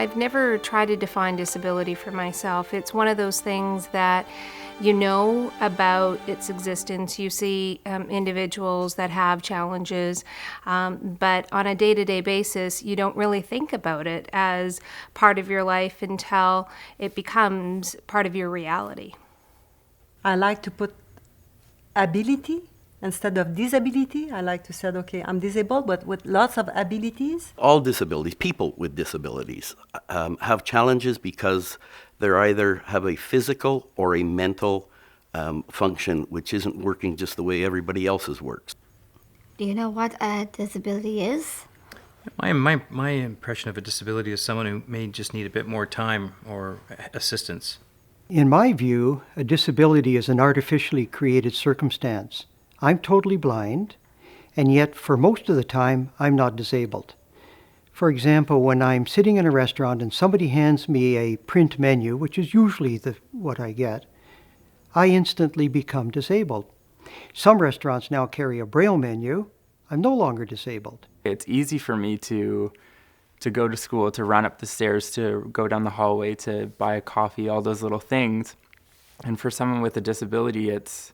I've never tried to define disability for myself. It's one of those things that you know about its existence. You see individuals that have challenges, but on a day-to-day basis, you don't really think about it as part of your life until it becomes part of your reality. I like to put ability instead of disability. I like to say, okay, I'm disabled, but with lots of abilities. All disabilities, people with disabilities, have challenges because they either have a physical or a mental function which isn't working just the way everybody else's works. Do you know what a disability is? My impression of a disability is someone who may just need a bit more time or assistance. In my view, a disability is an artificially created circumstance. I'm totally blind, and yet for most of the time, I'm not disabled. For example, when I'm sitting in a restaurant and somebody hands me a print menu, which is usually what I get, I instantly become disabled. Some restaurants now carry a Braille menu. I'm no longer disabled. It's easy for me to go to school, to run up the stairs, to go down the hallway, to buy a coffee, all those little things. And for someone with a disability, it's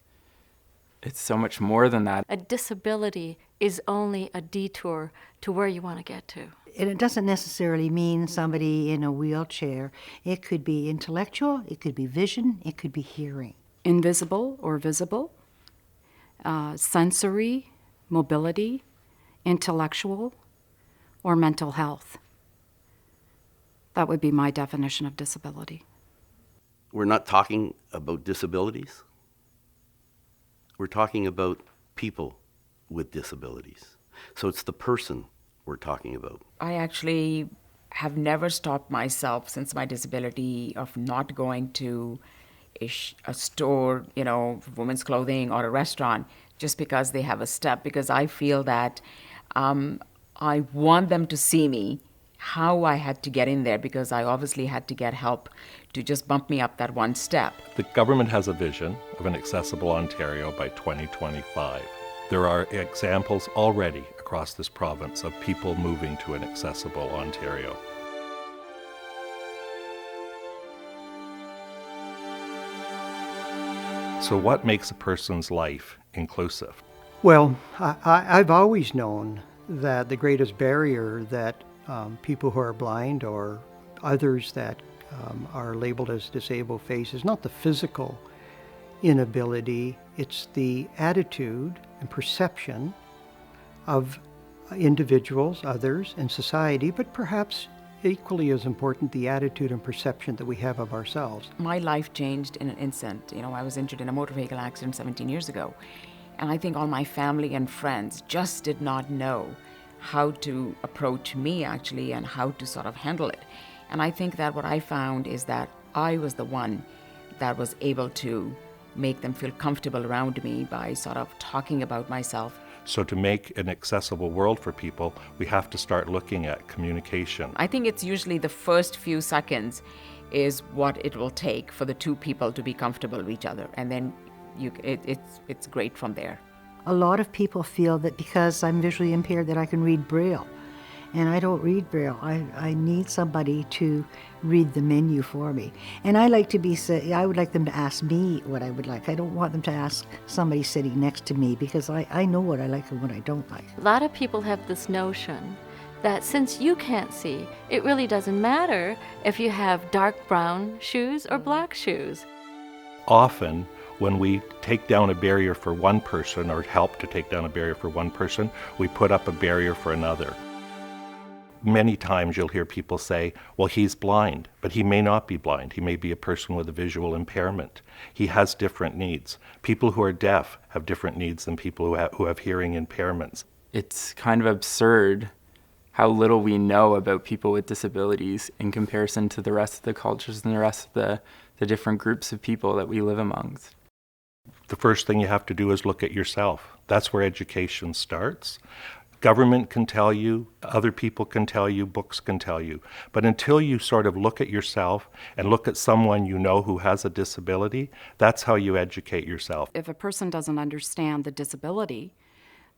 so much more than that. A disability is only a detour to where you want to get to. And it doesn't necessarily mean somebody in a wheelchair. It could be intellectual, it could be vision, it could be hearing. Invisible or visible, sensory, mobility, intellectual, or mental health. That would be my definition of disability. We're not talking about disabilities. We're talking about people with disabilities. So it's the person we're talking about. I actually have never stopped myself since my disability of not going to a store, women's clothing or a restaurant just because they have a step, because I feel that I want them to see me, how I had to get in there, because I obviously had to get help to just bump me up that one step. The government has a vision of an accessible Ontario by 2025. There are examples already across this province of people moving to an accessible Ontario. So what makes a person's life inclusive? Well, I've always known that the greatest barrier that people who are blind or others that are labeled as disabled face is not the physical inability, it's the attitude and perception of individuals, others, and society, but perhaps equally as important, the attitude and perception that we have of ourselves. My life changed in an instant. I was injured in a motor vehicle accident 17 years ago. And I think all my family and friends just did not know how to approach me, actually, and how to sort of handle it. And I think that what I found is that I was the one that was able to make them feel comfortable around me by sort of talking about myself. So to make an accessible world for people, we have to start looking at communication. I think it's usually the first few seconds is what it will take for the two people to be comfortable with each other. And then it's great from there. A lot of people feel that because I'm visually impaired that I can read Braille. And I don't read Braille. I need somebody to read the menu for me. And I would like them to ask me what I would like. I don't want them to ask somebody sitting next to me, because I know what I like and what I don't like. A lot of people have this notion that since you can't see, it really doesn't matter if you have dark brown shoes or black shoes. Often, when we take down a barrier for one person or help to take down a barrier for one person, we put up a barrier for another. Many times you'll hear people say, well, he's blind, but he may not be blind. He may be a person with a visual impairment. He has different needs. People who are deaf have different needs than people who have hearing impairments. It's kind of absurd how little we know about people with disabilities in comparison to the rest of the cultures and the rest of the different groups of people that we live amongst. The first thing you have to do is look at yourself. That's where education starts. Government can tell you, other people can tell you, books can tell you. But until you sort of look at yourself and look at someone you know who has a disability, that's how you educate yourself. If a person doesn't understand the disability,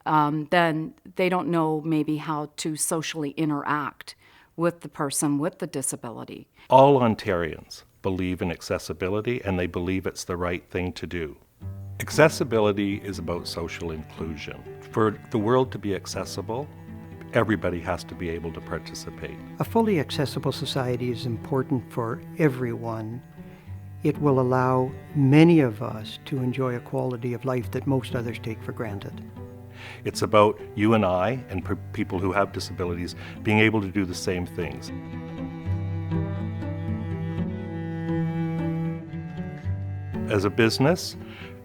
then they don't know maybe how to socially interact with the person with the disability. All Ontarians believe in accessibility, and they believe it's the right thing to do. Accessibility is about social inclusion. For the world to be accessible, everybody has to be able to participate. A fully accessible society is important for everyone. It will allow many of us to enjoy a quality of life that most others take for granted. It's about you and I and people who have disabilities being able to do the same things. As a business,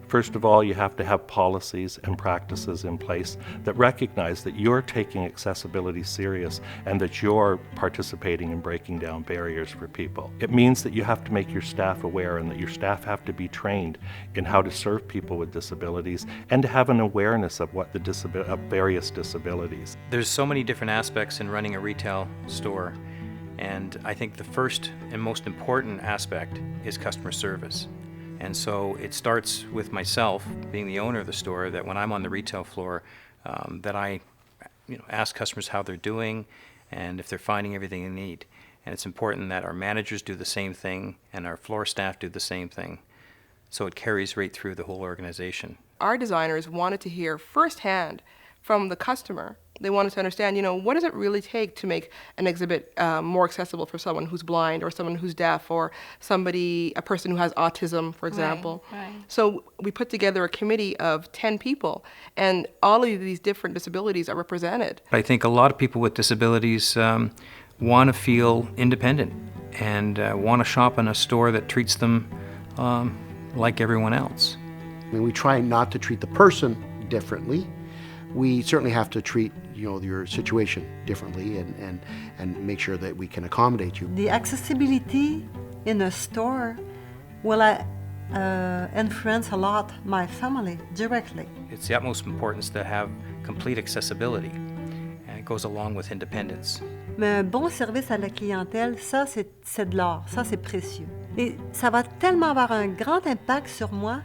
first of all, you have to have policies and practices in place that recognize that you're taking accessibility serious and that you're participating in breaking down barriers for people. It means that you have to make your staff aware and that your staff have to be trained in how to serve people with disabilities and to have an awareness of what the various disabilities. There's so many different aspects in running a retail store, and I think the first and most important aspect is customer service. And so it starts with myself, being the owner of the store, that when I'm on the retail floor, that I ask customers how they're doing and if they're finding everything they need. And it's important that our managers do the same thing and our floor staff do the same thing. So it carries right through the whole organization. Our designers wanted to hear firsthand from the customer. They wanted to understand, what does it really take to make an exhibit more accessible for someone who's blind or someone who's deaf or a person who has autism, for example. Right. So we put together a committee of 10 people, and all of these different disabilities are represented. I think a lot of people with disabilities want to feel independent and want to shop in a store that treats them like everyone else. I mean, we try not to treat the person differently. We certainly have to treat your situation differently and make sure that we can accommodate you. The accessibility in a store will influence a lot my family directly. It's the utmost importance to have complete accessibility, and it goes along with independence. Mais un bon service à la clientèle, ça c'est de l'or, ça c'est précieux. Et ça va tellement avoir un grand impact sur moi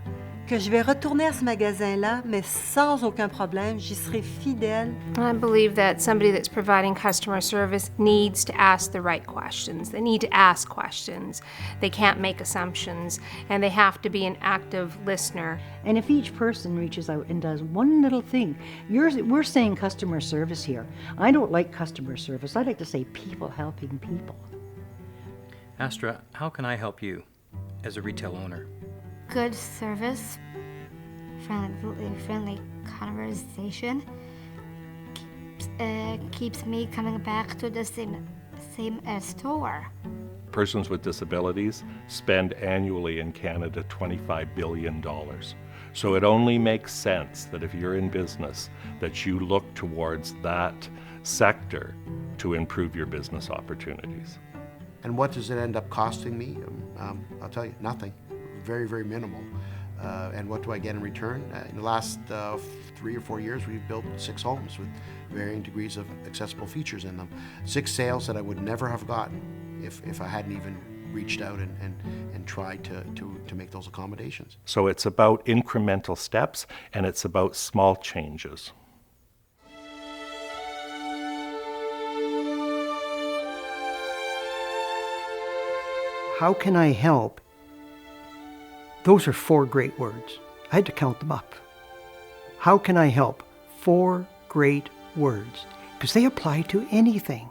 que je vais retourner à ce magasin-là, mais sans aucun problème, j'y serai fidèle. I believe that somebody that's providing customer service needs to ask the right questions. They need to ask questions. They can't make assumptions, and they have to be an active listener. And if each person reaches out and does one little thing, we're saying customer service here. I don't like customer service. I like to say people helping people. Astra, how can I help you as a retail owner? Good service, friendly conversation keeps me coming back to the same store. Persons with disabilities spend annually in Canada $25 billion. So it only makes sense that if you're in business, that you look towards that sector to improve your business opportunities. And what does it end up costing me? I'll tell you, nothing. Very, very minimal. And what do I get in return? In the last 3 or 4 years, we've built 6 homes with varying degrees of accessible features in them. 6 sales that I would never have gotten if I hadn't even reached out and tried to make those accommodations. So it's about incremental steps, and it's about small changes. How can I help? Those are 4 great words. I had to count them up. How can I help? 4 great words, because they apply to anything.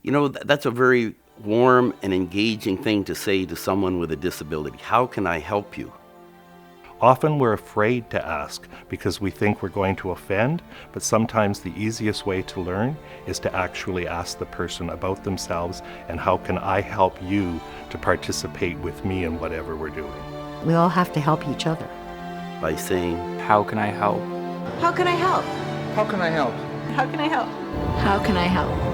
That's a very warm and engaging thing to say to someone with a disability. How can I help you? Often we're afraid to ask because we think we're going to offend, but sometimes the easiest way to learn is to actually ask the person about themselves and how can I help you to participate with me in whatever we're doing. We all have to help each other. By saying, How can I help? How can I help? How can I help? How can I help? How can I help?